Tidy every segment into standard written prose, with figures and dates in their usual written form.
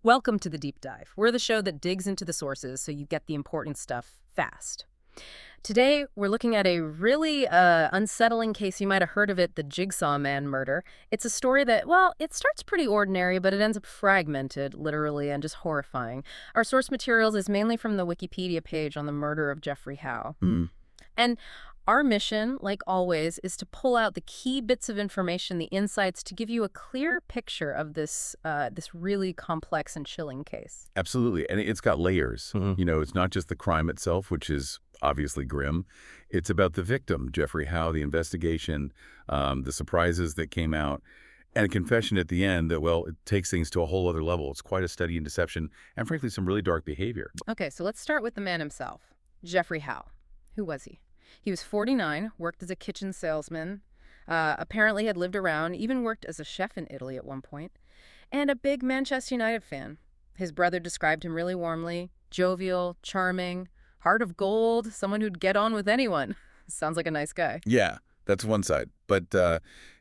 Welcome to the Deep Dive. We're the show that digs into the sources so you get the important stuff fast. Today, we're looking at a really unsettling case. You might have heard of it, the Jigsaw Man murder. It's a story that, well, it starts pretty ordinary, but it ends up fragmented, literally, and just horrifying. Our source materials is mainly from the Wikipedia page on the murder of Jeffrey Howe. And our mission, like always, is to pull out the key bits of information, the insights, to give you a clear picture of this really complex and chilling case. Absolutely. And it's got layers. You know, it's not just the crime itself, which is obviously grim. It's about the victim, Jeffrey Howe, the investigation, the surprises that came out, and a confession at the end that, well, it takes things to a whole other level. It's quite a study in deception and, frankly, some really dark behavior. Okay, so let's start with the man himself, Jeffrey Howe. Who was he? He was 49, worked as a kitchen salesman, apparently had lived around, even worked as a chef in Italy at one point, and a big Manchester United fan. His brother described him really warmly: jovial, charming, heart of gold, someone who'd get on with anyone. Sounds like a nice guy. Yeah, that's one side. But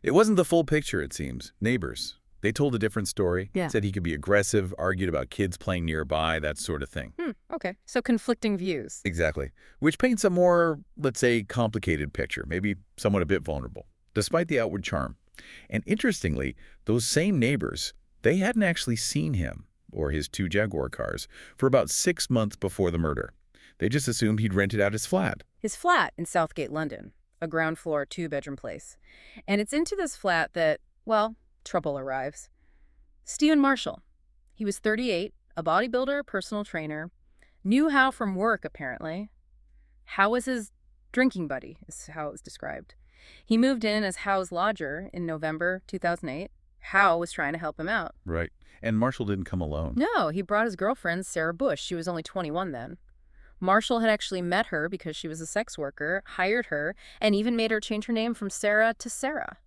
it wasn't the full picture, it seems. Neighbors, they told a different story. Yeah. Said he could be aggressive, argued about kids playing nearby, that sort of thing. Okay, so conflicting views. Exactly. Which paints a more, let's say, complicated picture, maybe somewhat a bit vulnerable, despite the outward charm. And interestingly, those same neighbors, they hadn't actually seen him or his two Jaguar cars for about 6 months before the murder. They just assumed he'd rented out his flat. His flat in Southgate, London, a ground floor, 2-bedroom place. And it's into this flat that, well, trouble arrives. Stephen Marshall. He was 38, a bodybuilder, personal trainer, knew Howe from work, apparently. Howe was his drinking buddy, is how it was described. He moved in as Howe's lodger in November 2008. Howe was trying to help him out. Right. And Marshall didn't come alone. No, he brought his girlfriend, Sarah Bush. She was only 21 then. Marshall had actually met her because she was a sex worker, hired her, and even made her change her name from Sarah to Sarah.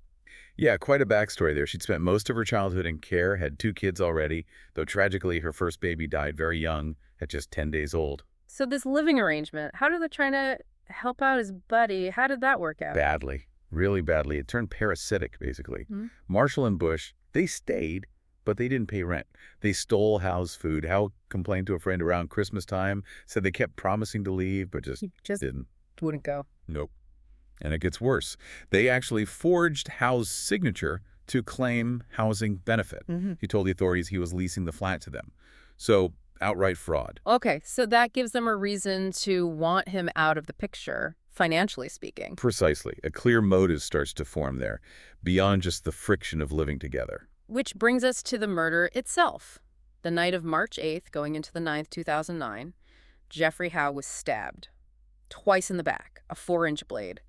Yeah, quite a backstory there. She'd spent most of her childhood in care, had 2 kids already, though tragically her first baby died very young, at just 10 days old. So this living arrangement, how did they try to help out his buddy? How did that work out? Badly. Really badly. It turned parasitic, basically. Marshall and Bush, they stayed, but they didn't pay rent. They stole Howe's food. Howe complained to a friend around Christmas time, said they kept promising to leave, but just didn't. Wouldn't go. Nope. And it gets worse. They actually forged Howe's signature to claim housing benefit. He told the authorities he was leasing the flat to them. So, outright fraud. Okay, so that gives them a reason to want him out of the picture, financially speaking. Precisely. A clear motive starts to form there, beyond just the friction of living together. Which brings us to the murder itself. The night of March 8th, going into the 9th, 2009, Jeffrey Howe was stabbed. Twice in the back, a 4-inch blade.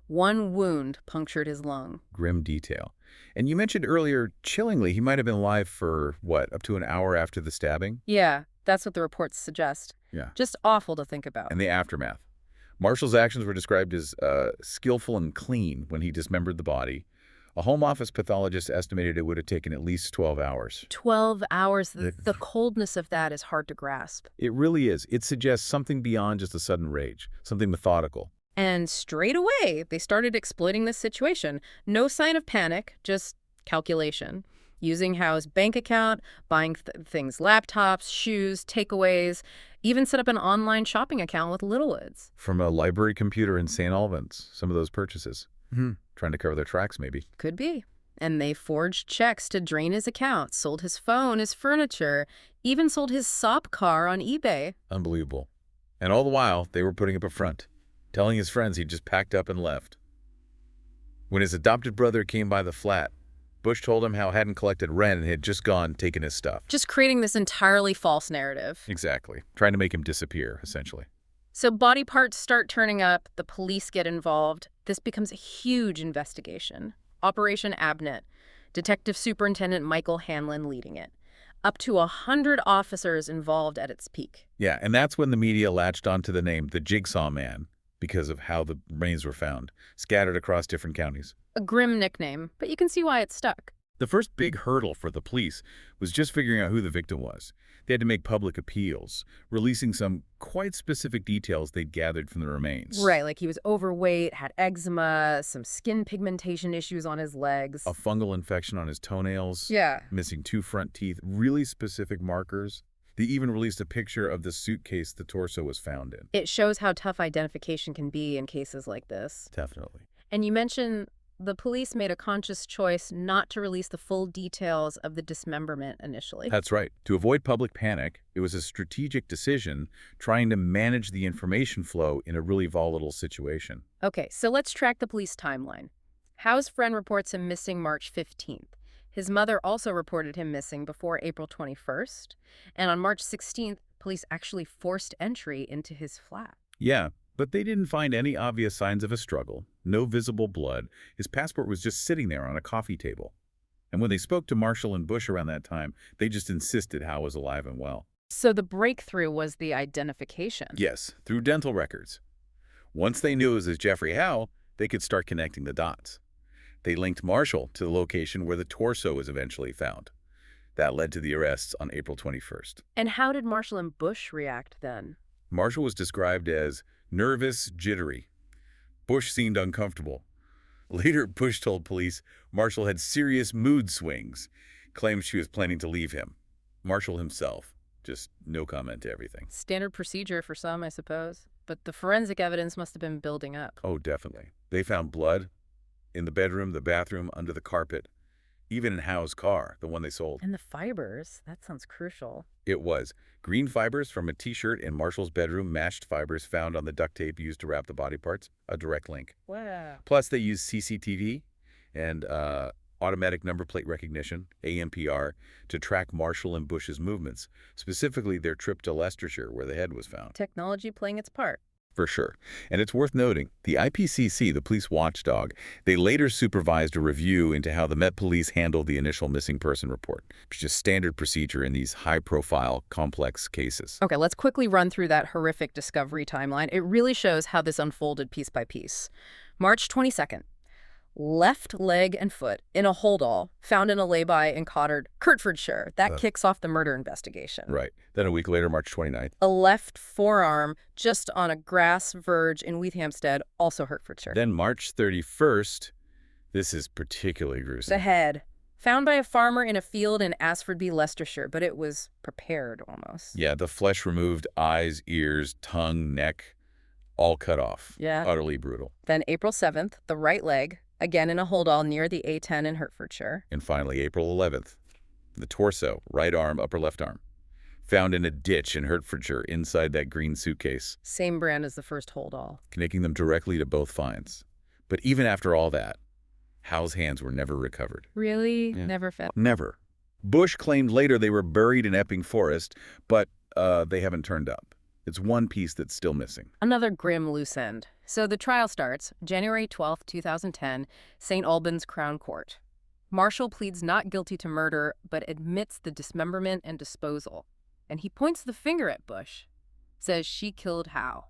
One wound punctured his lung. Grim detail. And you mentioned earlier, chillingly, he might have been alive for, what, up to an hour after the stabbing? Yeah, that's what the reports suggest. Yeah. Just awful to think about. And the aftermath. Marshall's actions were described as skillful and clean when he dismembered the body. A home office pathologist estimated it would have taken at least 12 hours. 12 hours. The coldness of that is hard to grasp. It really is. It suggests something beyond just a sudden rage, something methodical. And straight away, they started exploiting this situation. No sign of panic, just calculation. Using Howe's bank account, buying things, laptops, shoes, takeaways, even set up an online shopping account with Littlewoods. From a library computer in St. Albans, some of those purchases. Trying to cover their tracks, maybe. Could be. And they forged checks to drain his account, sold his phone, his furniture, even sold his SOP car on eBay. Unbelievable. And all the while, they were putting up a front, telling his friends he'd just packed up and left. When his adopted brother came by the flat, Bush told him Howe hadn't collected rent and had just gone taking his stuff. Just creating this entirely false narrative. Exactly. Trying to make him disappear, essentially. So body parts start turning up, the police get involved. This becomes a huge investigation. Operation Abnett, Detective Superintendent Michael Hanlon leading it. Up to 100 officers involved at its peak. Yeah, and that's when the media latched onto the name, the Jigsaw Man, because of how the remains were found, scattered across different counties. A grim nickname, but you can see why it stuck. The first big hurdle for the police was just figuring out who the victim was. They had to make public appeals, releasing some quite specific details they'd gathered from the remains. Right, like he was overweight, had eczema, some skin pigmentation issues on his legs. A fungal infection on his toenails, Yeah. missing 2 front teeth, really specific markers. They even released a picture of the suitcase the torso was found in. It shows how tough identification can be in cases like this. Definitely. And you mentioned the police made a conscious choice not to release the full details of the dismemberment initially. That's right. To avoid public panic, it was a strategic decision trying to manage the information flow in a really volatile situation. Okay, so let's track the police timeline. Howe's friend reports him missing March 15th. His mother also reported him missing before April 21st. And on March 16th, police actually forced entry into his flat. Yeah, but they didn't find any obvious signs of a struggle, no visible blood. His passport was just sitting there on a coffee table. And when they spoke to Marshall and Bush around that time, they just insisted Howe was alive and well. So the breakthrough was the identification. Yes, through dental records. Once they knew it was Jeffrey Howe, they could start connecting the dots. They linked Marshall to the location where the torso was eventually found. That led to the arrests on April 21st. And how did Marshall and Bush react then? Marshall was described as nervous, jittery. Bush seemed uncomfortable. Later, Bush told police Marshall had serious mood swings, claimed she was planning to leave him. Marshall himself, just no comment to everything. Standard procedure for some, I suppose. But the forensic evidence must have been building up. Oh, definitely. They found blood in the bedroom, the bathroom, under the carpet, even in Howe's car, the one they sold. And the fibers, that sounds crucial. It was. Green fibers from a T-shirt in Marshall's bedroom matched fibers found on the duct tape used to wrap the body parts. A direct link. Wow. Plus, they used CCTV and automatic number plate recognition, ANPR, to track Marshall and Bush's movements, specifically their trip to Leicestershire, where the head was found. Technology playing its part. For sure. And it's worth noting, the IPCC, the police watchdog, they later supervised a review into how the Met Police handled the initial missing person report, which is standard procedure in these high-profile, complex cases. Okay, let's quickly run through that horrific discovery timeline. It really shows how this unfolded piece by piece. March 22nd. Left leg and foot in a holdall found in a lay-by in Hertfordshire. That kicks off the murder investigation. Right. Then a week later, March 29th. A left forearm just on a grass verge in Weethampstead, also Hertfordshire. Then March 31st, this is particularly gruesome. The head. Found by a farmer in a field in Asfordby, Leicestershire, but it was prepared almost. Yeah, the flesh removed, eyes, ears, tongue, neck, all cut off. Yeah. Utterly brutal. Then April 7th, the right leg, again in a holdall near the A10 in Hertfordshire. And finally, April 11th, the torso, right arm, upper left arm, found in a ditch in Hertfordshire inside that green suitcase. Same brand as the first holdall. Connecting them directly to both finds. But even after all that, Howe's hands were never recovered. Really? Yeah. Never found. Never. Bush claimed later they were buried in Epping Forest, but they haven't turned up. It's one piece that's still missing. Another grim loose end. So the trial starts January 12, 2010, St. Albans Crown Court. Marshall pleads not guilty to murder, but admits the dismemberment and disposal. And he points the finger at Bush, says she killed Howe.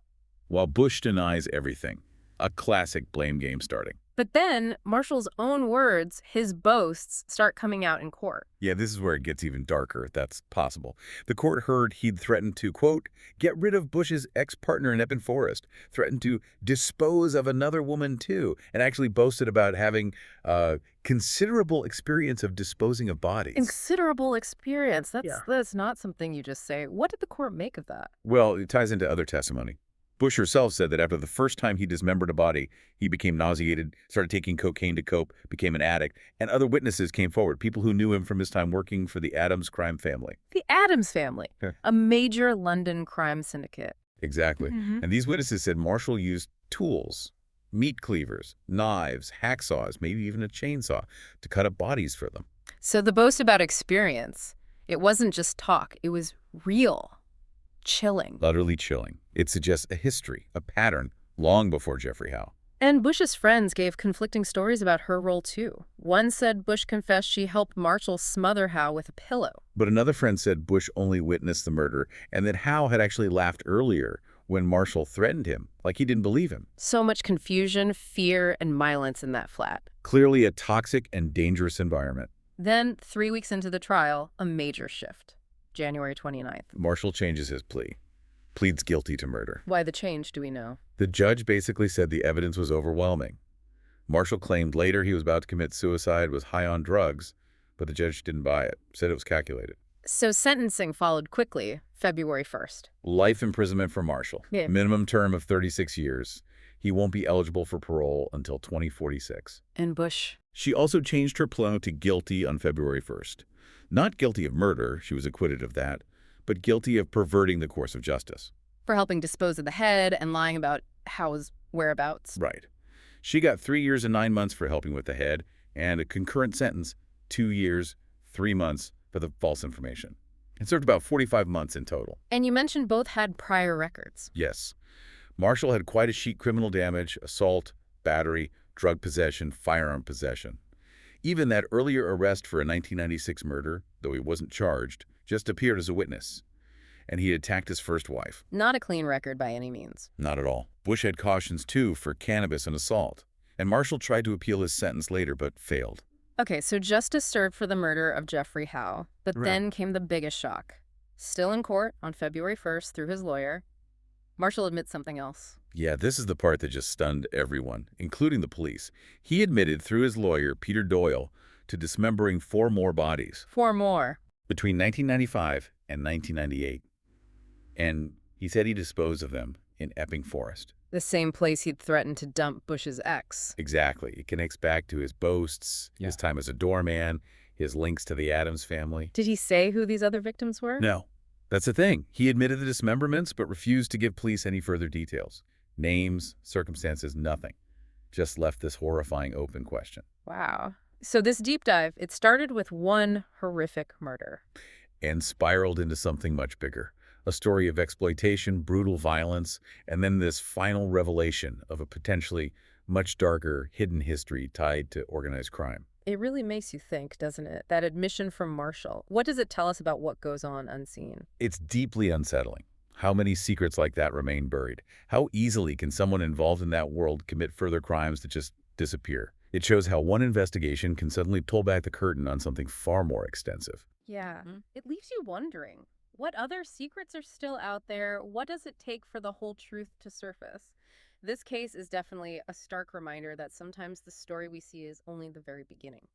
While Bush denies everything. A classic blame game starting. But then Marshall's own words, his boasts, start coming out in court. Yeah, this is where it gets even darker, if that's possible. The court heard he'd threatened to, quote, get rid of Bush's ex-partner in Epping Forest, threatened to dispose of another woman too, and actually boasted about having considerable experience of disposing of bodies. Considerable experience. That's not something you just say. What did the court make of that? Well, it ties into other testimony. Bush herself said that after the first time he dismembered a body, he became nauseated, started taking cocaine to cope, became an addict, and other witnesses came forward, people who knew him from his time working for the Adams crime family. The Adams family, a major London crime syndicate. Exactly. And these witnesses said Marshall used tools, meat cleavers, knives, hacksaws, maybe even a chainsaw, to cut up bodies for them. So the boast about experience, it wasn't just talk, it was real. Chilling. Utterly chilling. It suggests a history, a pattern, long before Jeffrey Howe. And Bush's friends gave conflicting stories about her role, too. One said Bush confessed she helped Marshall smother Howe with a pillow. But another friend said Bush only witnessed the murder and that Howe had actually laughed earlier when Marshall threatened him, like he didn't believe him. So much confusion, fear, and violence in that flat. Clearly a toxic and dangerous environment. Then, 3 weeks into the trial, a major shift. January 29th. Marshall changes his plea, pleads guilty to murder. Why the change, do we know? The judge basically said the evidence was overwhelming. Marshall claimed later he was about to commit suicide, was high on drugs, but the judge didn't buy it, said it was calculated. So sentencing followed quickly, February 1st. Life imprisonment for Marshall. Yeah. Minimum term of 36 years. He won't be eligible for parole until 2046. And Bush? She also changed her plea to guilty on February 1st. Not guilty of murder, she was acquitted of that, but guilty of perverting the course of justice. For helping dispose of the head and lying about Howe's whereabouts. Right. She got 3 years and 9 months for helping with the head, and a concurrent sentence, 2 years, 3 months for the false information. It served about 45 months in total. And you mentioned both had prior records. Yes. Marshall had quite a sheet: criminal damage, assault, battery, drug possession, firearm possession. Even that earlier arrest for a 1996 murder, though he wasn't charged, just appeared as a witness. And he had attacked his first wife. Not a clean record by any means. Not at all. Bush had cautions, too, for cannabis and assault. And Marshall tried to appeal his sentence later, but failed. Okay, so justice served for the murder of Jeffrey Howe. But Right. then came the biggest shock. Still in court on February 1st through his lawyer, Marshall admits something else. Yeah, this is the part that just stunned everyone, including the police. He admitted through his lawyer, Peter Doyle, to dismembering 4 more bodies 4 more. between 1995 and 1998. And he said he disposed of them in Epping Forest. The same place he'd threatened to dump Bush's ex. Exactly. It connects back to his boasts, his time as a doorman, his links to the Addams family. Did he say who these other victims were? No. That's the thing. He admitted the dismemberments, but refused to give police any further details. Names, circumstances, nothing. Just left this horrifying open question. Wow. So this deep dive, it started with one horrific murder. And spiraled into something much bigger. A story of exploitation, brutal violence, and then this final revelation of a potentially much darker, hidden history tied to organized crime. It really makes you think, doesn't it? That admission from Marshall. What does it tell us about what goes on unseen? It's deeply unsettling. How many secrets like that remain buried? How easily can someone involved in that world commit further crimes that just disappear? It shows how one investigation can suddenly pull back the curtain on something far more extensive. Yeah. It leaves you wondering, what other secrets are still out there? What does it take for the whole truth to surface? This case is definitely a stark reminder that sometimes the story we see is only the very beginning.